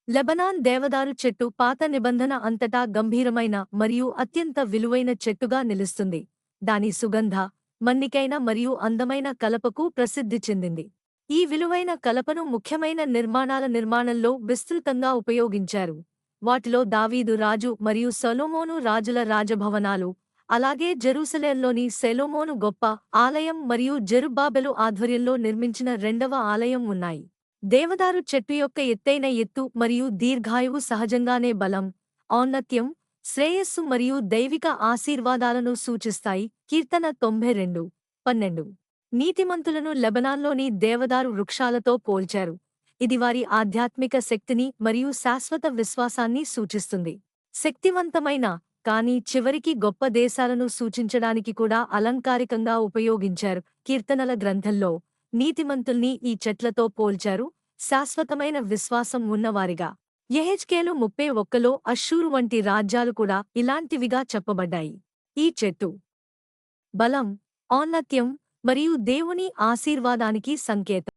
Lebanon దేవదారు చెట్టు పాత నిబంధన అంతటా గంభీరమైన మరియు అత్యంత విలువైన చెట్టుగా నిలుస్తుంది. దాని సుగంధ, మన్నికైన మరియు అందమైన కలపకు ప్రసిద్ధి చెందింది. ఈ విలువైన కలపను ముఖ్యమైన నిర్మాణాల నిర్మాణంలో విస్తృతంగా ఉపయోగించారు. వాటిలో దావీదు రాజు మరియు సొలొమోను రాజుల రాజభవనాలు, అలాగే జెరూసలేంలోని సొలొమోను గొప్ప ఆలయం మరియు జెరుబ్బాబెలు ఆధ్వర్యంలో నిర్మించిన రెండవ ఆలయం ఉన్నాయి. దేవదారు చెట్టు యొక్క ఎత్తైన ఎత్తు మరియు దీర్ఘాయువు సహజంగానే బలం, ఔన్నత్యం, శ్రేయస్సు మరియు దైవిక ఆశీర్వాదాలను సూచిస్తాయి. కీర్తన 92:12. నీతిమంతులను లెబనాన్లోని దేవదారు వృక్షాలతో పోల్చారు. ఇది వారి ఆధ్యాత్మిక శక్తిని మరియు శాశ్వత విశ్వాసాన్ని సూచిస్తుంది. శక్తివంతమైన, కానీ చివరికి గొప్ప దేశాలను సూచించడానికి కూడా అలంకారికంగా ఉపయోగించారు. కీర్తనల గ్రంథంలో నీతిమంతుల్ని ఈ చెట్లతో పోల్చారు, శాశ్వతమైన విశ్వాసం ఉన్నవారిగా. యెహెజ్కేలు 31లో అష్షూరు వంటి రాజ్యాలు కూడా ఇలాంటివిగా చెప్పబడ్డాయి. ఈ చెట్టు బలం, ఔన్నత్యం మరియు దేవుని ఆశీర్వాదానికి సంకేతం.